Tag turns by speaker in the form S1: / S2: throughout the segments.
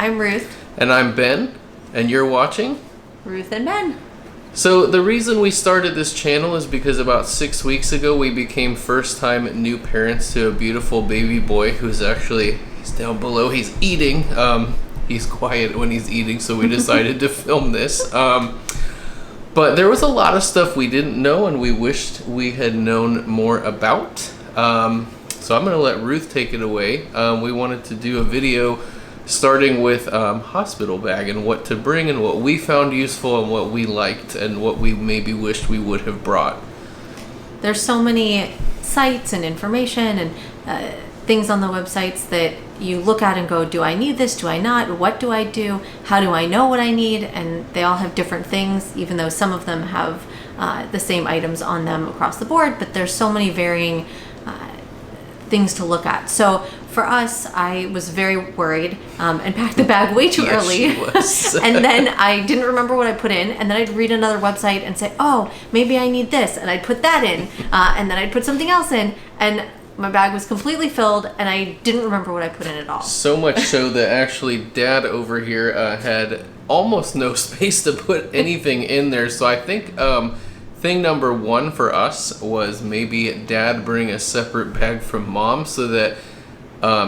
S1: I'm Ruth.
S2: And I'm Ben, and you're watching
S1: Ruth and Ben.
S2: So the reason we started this channel is because about 6 weeks ago we became first-time new parents to a beautiful baby boy who's he's down below. He's eating. He's quiet when he's eating, so we decided to film this. But there was a lot of stuff we didn't know and we wished we had known more about. So I'm going to let Ruth take it away. We wanted to do a video starting with hospital bag and what to bring and what we found useful and what we liked and what we maybe wished we would have brought.
S1: There's so many sites and information and things on the websites that you look at and go, do I need this? Do I not? What do I do? How do I know what I need? And they all have different things, even though some of them have the same items on them across the board, but there's so many varying things to look at. So for us, I was very worried and packed the bag way too early. And then I didn't remember what I put in. And then I'd read another website and say, oh, maybe I need this. And I'd put that in. And then I'd put something else in. And my bag was completely filled and I didn't remember what I put in at all.
S2: So much so that actually Dad over here had almost no space to put anything in there. So I think thing number one for us was maybe Dad bring a separate bag from Mom so that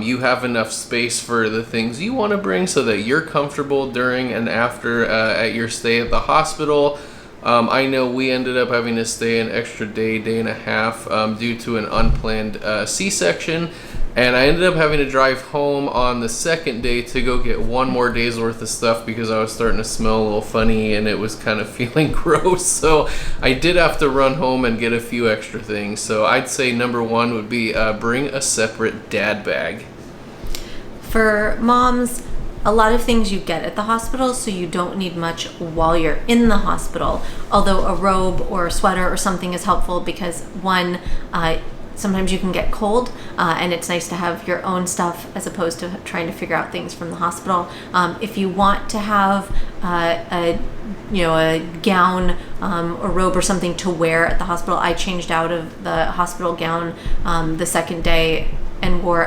S2: you have enough space for the things you want to bring so that you're comfortable during and after at your stay at the hospital. I know we ended up having to stay an extra day and a half due to an unplanned C-section. And I ended up having to drive home on the second day to go get one more day's worth of stuff because I was starting to smell a little funny and it was kind of feeling gross. So I did have to run home and get a few extra things. So I'd say number one would be bring a separate dad bag.
S1: For moms, a lot of things you get at the hospital, so you don't need much while you're in the hospital. Although a robe or a sweater or something is helpful because one, sometimes you can get cold and it's nice to have your own stuff as opposed to trying to figure out things from the hospital. If you want to have a gown or robe or something to wear at the hospital, I changed out of the hospital gown the second day and wore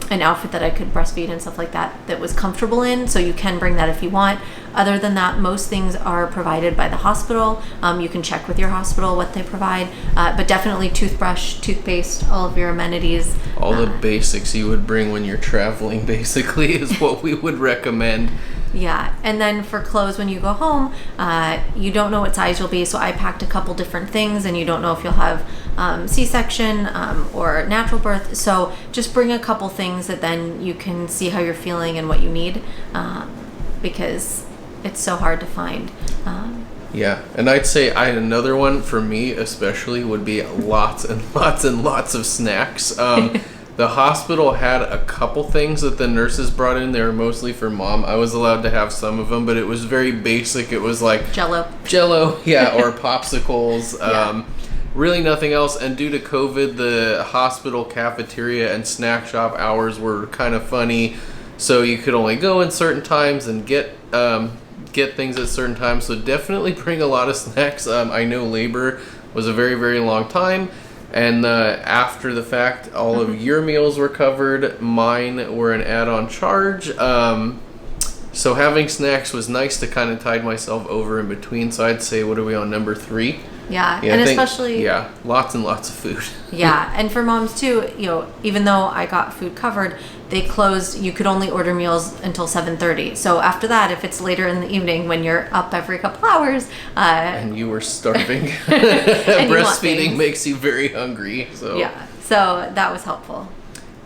S1: an outfit that I could breastfeed and stuff like that was comfortable in, so you can bring that if you want. Other than that, most things are provided by the hospital. You can check with your hospital what they provide, but definitely toothbrush, toothpaste, all of your amenities.
S2: All the basics you would bring when you're traveling basically is what we would recommend.
S1: Yeah, and then for clothes when you go home, you don't know what size you'll be, so I packed a couple different things, and you don't know if you'll have C-section or natural birth, so just bring a couple things that then you can see how you're feeling and what you need, because it's so hard to find.
S2: Yeah, and I'd say another one for me especially would be lots and lots and lots of snacks. The hospital had a couple things that the nurses brought in. They were mostly for Mom. I was allowed to have some of them, but it was very basic. It was like
S1: Jello,
S2: yeah, or popsicles.
S1: Yeah.
S2: Really nothing else. And due to COVID, the hospital cafeteria and snack shop hours were kind of funny. So you could only go in certain times and get things at certain times. So definitely bring a lot of snacks. I know labor was a very, very long time. And after the fact, all of your meals were covered. Mine were an add-on charge. So having snacks was nice to kind of tide myself over in between. So I'd say, what are we on, number 3?
S1: Yeah, and especially...
S2: Yeah, lots and lots of food.
S1: Yeah, and for moms too, even though I got food covered, they closed, you could only order meals until 7:30. So after that, if it's later in the evening when you're up every couple hours...
S2: and you were starving.
S1: And
S2: breastfeeding makes you very hungry. So
S1: yeah, so that was helpful.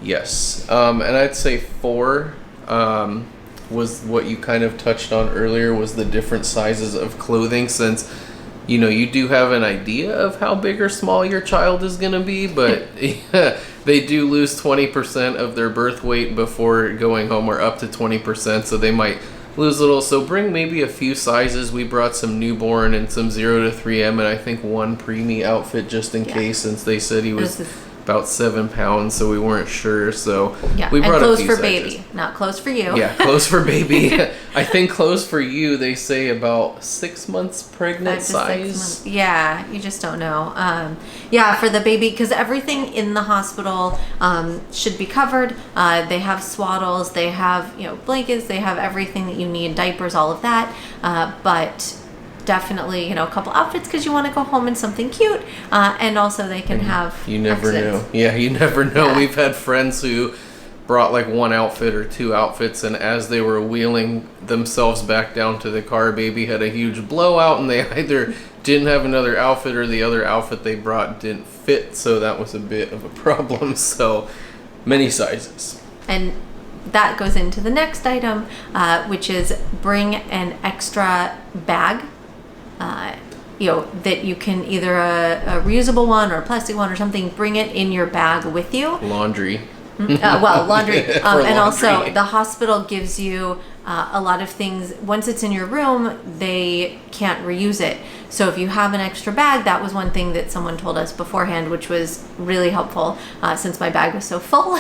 S2: Yes, and I'd say 4... was what you kind of touched on earlier, was the different sizes of clothing, since you do have an idea of how big or small your child is going to be, but they do lose 20% of their birth weight before going home, or up to 20%, so they might lose a little. So bring maybe a few sizes. We brought some newborn and some 0 to 3M, and I think one preemie outfit just in case, since they said he was about 7 pounds, so we weren't sure. So
S1: Yeah,
S2: we
S1: and
S2: brought a
S1: clothes
S2: few
S1: for
S2: sizes.
S1: baby, not clothes for you.
S2: Yeah, clothes for baby. I think clothes for you, they say about 6 months
S1: 5
S2: pregnant
S1: to 6
S2: size.
S1: months. Yeah, you just don't know. Yeah, for the baby, because everything in the hospital should be covered. They have swaddles, they have blankets, they have everything that you need, diapers, all of that. But definitely a couple outfits because you want to go home in something cute, and also they can have.
S2: You never
S1: accidents.
S2: know. Yeah, you never know.
S1: Yeah.
S2: We've had friends who brought like one outfit or two outfits, and as they were wheeling themselves back down to the car, baby had a huge blowout, and they either didn't have another outfit or the other outfit they brought didn't fit, so that was a bit of a problem. So many sizes.
S1: And that goes into the next item, which is bring an extra bag. That you can either a reusable one or a plastic one or something, bring it in your bag with you.
S2: Laundry.
S1: Laundry.
S2: For
S1: And also
S2: laundry.
S1: the hospital gives you a lot of things. Once it's in your room, they can't reuse it. So if you have an extra bag, that was one thing that someone told us beforehand, which was really helpful since my bag was so full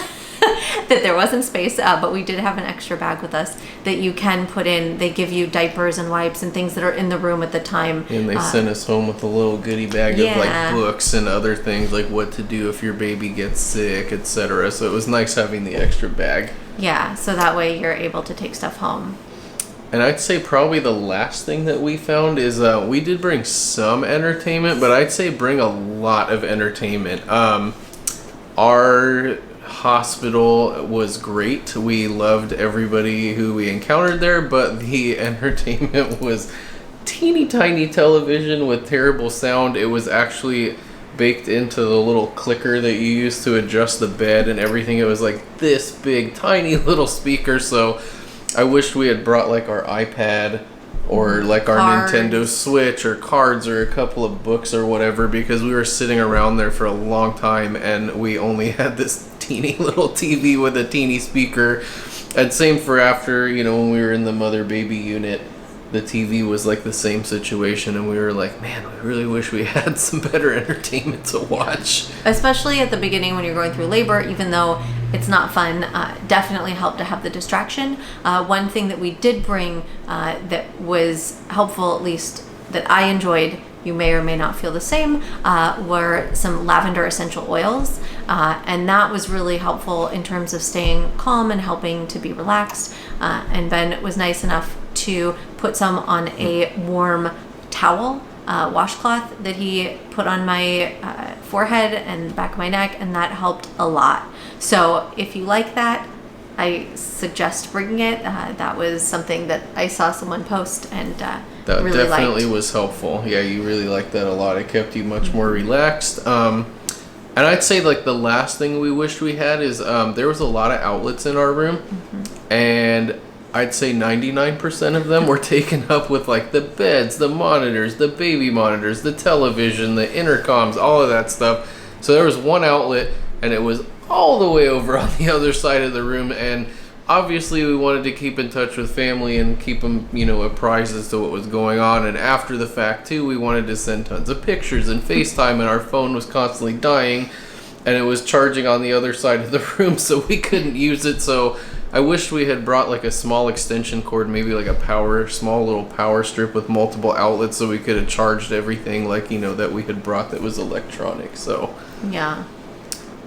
S1: that there wasn't space. But we did have an extra bag with us that you can put in. They give you diapers and wipes and things that are in the room at the time.
S2: And they sent us home with a little goodie bag of
S1: Yeah.
S2: like books and other things, like what to do if your baby gets sick, etc. So it was nice having the extra bag.
S1: Yeah, so that way you're able to take stuff home.
S2: And I'd say probably the last thing that we found is we did bring some entertainment, but I'd say bring a lot of entertainment. Our hospital was great. We loved everybody who we encountered there, but the entertainment was teeny tiny television with terrible sound. It was actually baked into the little clicker that you use to adjust the bed and everything. It was like this big tiny little speaker. So I wished we had brought like our iPad or like our
S1: Cards.
S2: Nintendo Switch or cards or a couple of books or whatever, because we were sitting around there for a long time and we only had this teeny little TV with a teeny speaker. And same for after, when we were in the mother baby unit, the TV was like the same situation, and we were like, man, we really wish we had some better entertainment to watch.
S1: Especially at the beginning when you're going through labor, even though it's not fun, definitely helped to have the distraction. One thing that we did bring that was helpful, at least that I enjoyed, you may or may not feel the same, were some lavender essential oils. And that was really helpful in terms of staying calm and helping to be relaxed. And Ben was nice enough to put some on a warm towel, washcloth that he put on my forehead and back of my neck, and that helped a lot. So if you like that, I suggest bringing it. That was something that I saw someone post and
S2: That
S1: really
S2: definitely
S1: liked.
S2: was helpful. Yeah, you really liked that a lot. It kept you much more relaxed. And I'd say like the last thing we wished we had is there was a lot of outlets in our room, and I'd say 99% of them were taken up with like the beds, the monitors, the baby monitors, the television, the intercoms, all of that stuff. So there was one outlet, and it was all the way over on the other side of the room. And obviously we wanted to keep in touch with family and keep them, apprised as to what was going on. And after the fact too, we wanted to send tons of pictures and FaceTime, and our phone was constantly dying, and it was charging on the other side of the room, so we couldn't use it. So I wish we had brought like a small extension cord, maybe like a small little power strip with multiple outlets, so we could have charged everything like, that we had brought that was electronic. So,
S1: Yeah.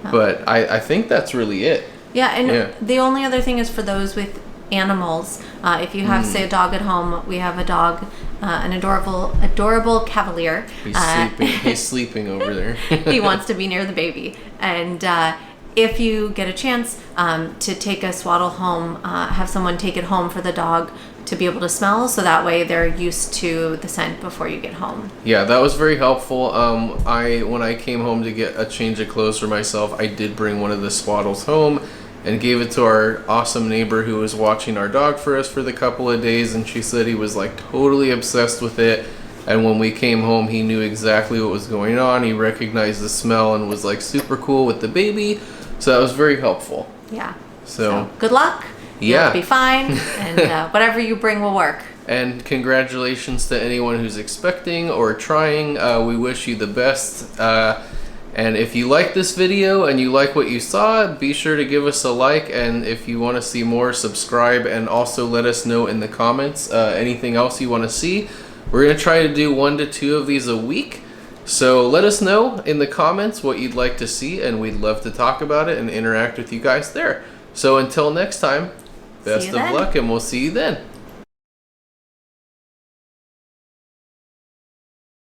S2: but I think that's really it.
S1: Yeah, and
S2: Yeah.
S1: the only other thing is for those with animals. If you have, say, a dog at home, we have a dog, an adorable Cavalier.
S2: He's sleeping. He's sleeping over there.
S1: He wants to be near the baby. And if you get a chance to take a swaddle home, have someone take it home for the dog to be able to smell, so that way they're used to the scent before you get home.
S2: Yeah, that was very helpful. When I came home to get a change of clothes for myself, I did bring one of the swaddles home and gave it to our awesome neighbor who was watching our dog for us for the couple of days, and she said he was like totally obsessed with it. And when we came home, he knew exactly what was going on. He recognized the smell and was like super cool with the baby. So that was very helpful.
S1: Yeah.
S2: So
S1: good luck.
S2: Yeah.
S1: You'll be fine, and whatever you bring will work.
S2: And congratulations to anyone who's expecting or trying. We wish you the best. And if you like this video and you like what you saw, be sure to give us a like, and if you want to see more, subscribe, and also let us know in the comments anything else you want to see. We're going to try to do 1 to 2 of these a week. So let us know in the comments what you'd like to see, and we'd love to talk about it and interact with you guys there. So until next time, best of luck, and we'll see you then.